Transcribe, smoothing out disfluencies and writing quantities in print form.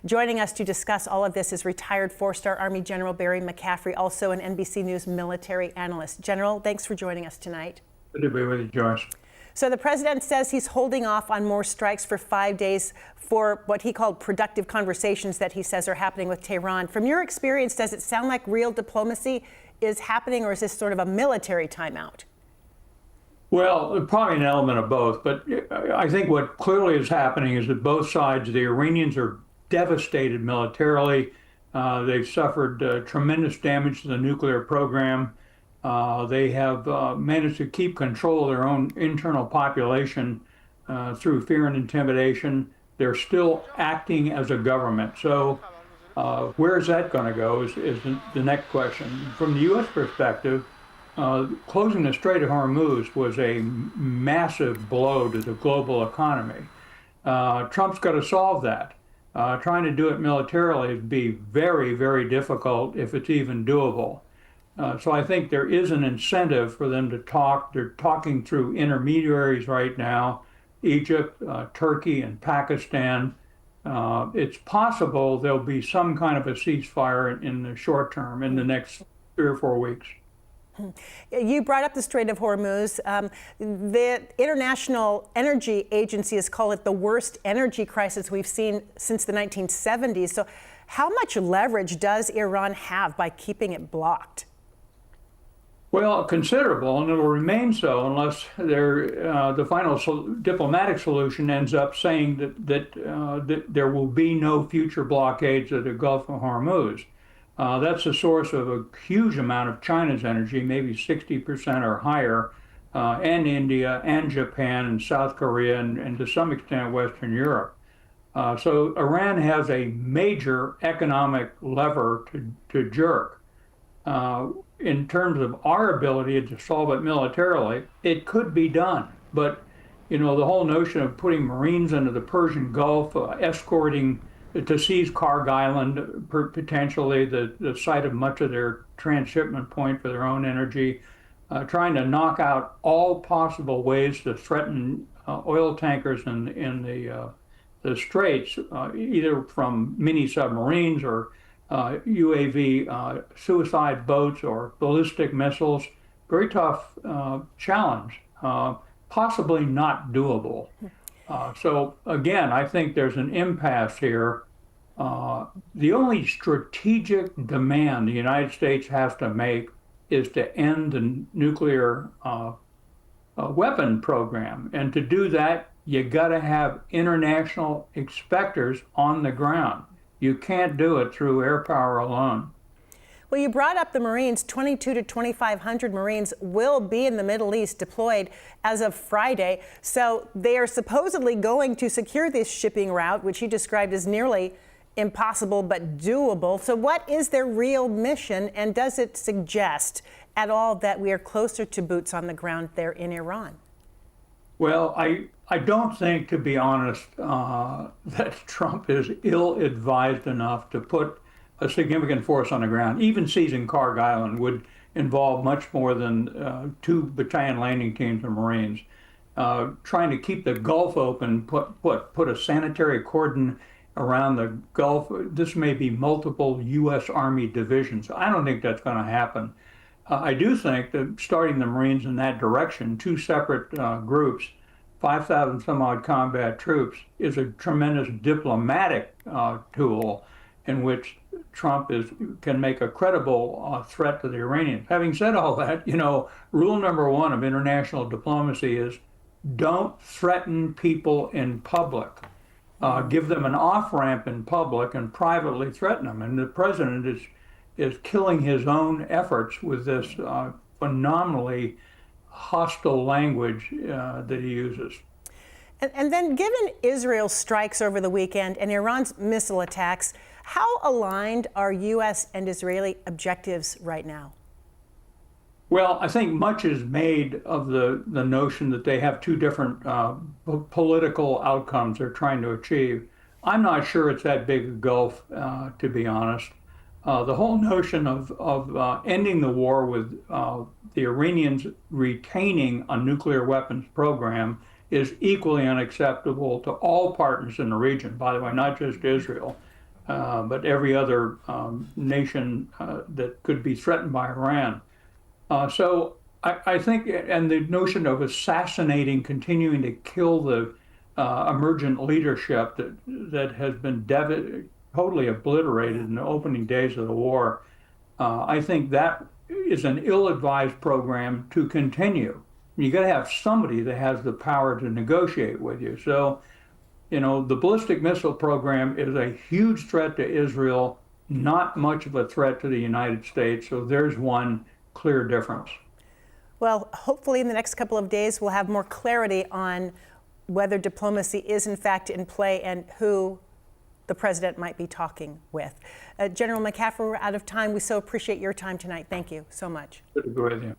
Joining us to discuss all of this is retired four-star Army General Barry McCaffrey, also an NBC News military analyst. General, thanks for joining us tonight. Good to be with you, Joyce. So the president says he's holding off on more strikes for 5 days for what he called productive conversations that he says are happening with Tehran. From your experience, does it sound like real diplomacy is happening, or is this sort of a military timeout? Well, probably an element of both, but I think what clearly is happening is that both sides, the Iranians are devastated militarily. They've suffered tremendous damage to the nuclear program. They have managed to keep control of their own internal population through fear and intimidation. They're still acting as a government. So where is that going to go is the next question. From the U.S. perspective, closing the Strait of Hormuz was a massive blow to the global economy. Trump's got to solve that. Trying to do it militarily would be very, very difficult if it's even doable. So I think there is an incentive for them to talk. They're talking through intermediaries right now, Egypt, Turkey, and Pakistan. It's possible there'll be some kind of a ceasefire in the short term, in the next 3 or 4 weeks. You brought up the Strait of Hormuz. The International Energy Agency has called it the worst energy crisis we've seen since the 1970s. So how much leverage does Iran have by keeping it blocked? Well, considerable, and it'll remain so unless the final diplomatic solution ends up saying that there will be no future blockades of the Gulf of Hormuz. That's the source of a huge amount of China's energy, maybe 60% or higher, and India and Japan and South Korea and to some extent Western Europe. So Iran has a major economic lever to jerk. In terms of our ability to solve it militarily, it could be done. But, you know, the whole notion of putting Marines into the Persian Gulf, escorting to seize Karg Island, potentially the site of much of their transshipment point for their own energy, trying to knock out all possible ways to threaten oil tankers in the straits, either from mini submarines or UAV suicide boats or ballistic missiles. Very tough challenge, possibly not doable. So again, I think there's an impasse here. The only strategic demand the United States has to make is to end the nuclear weapon program. And to do that, you got to have international inspectors on the ground. You can't do it through air power alone. Well, you brought up the Marines. 2,200 to 2,500 Marines will be in the Middle East deployed as of Friday. So they are supposedly going to secure this shipping route, which you described as nearly impossible but doable. So what is their real mission, and does it suggest at all that we are closer to boots on the ground there in Iran? Well, I don't think, to be honest, that Trump is ill-advised enough to put a significant force on the ground. Even seizing Karg Island would involve much more than 2 battalion landing teams of Marines. Trying to keep the Gulf open, put a sanitary cordon around the Gulf. This may be multiple U.S. Army divisions. I don't think that's going to happen. I do think that starting the Marines in that direction, 2 separate groups, 5,000 some odd combat troops, is a tremendous diplomatic tool in which Trump can make a credible threat to the Iranians. Having said all that, you know, rule number 1 of international diplomacy is don't threaten people in public. Give them an off-ramp in public and privately threaten them. And the president is killing his own efforts with this phenomenally hostile language that he uses. And then, given Israel's strikes over the weekend and Iran's missile attacks, how aligned are U.S. and Israeli objectives right now? Well, I think much is made of the notion that they have 2 different political outcomes they're trying to achieve. I'm not sure it's that big a gulf, to be honest. The whole notion of ending the war with the Iranians retaining a nuclear weapons program is equally unacceptable to all partners in the region, by the way, not just Israel. but every other nation that could be threatened by Iran. So I think, and the notion of assassinating, continuing to kill the emergent leadership that has been totally obliterated in the opening days of the war, I think that is an ill-advised program to continue. You got to have somebody that has the power to negotiate with you. So, the ballistic missile program is a huge threat to Israel, not much of a threat to the United States. So there's one clear difference. Well, hopefully in the next couple of days, we'll have more clarity on whether diplomacy is in fact in play and who the president might be talking with. General McCaffrey, we're out of time. We so appreciate your time tonight. Thank you so much. Good to be with you.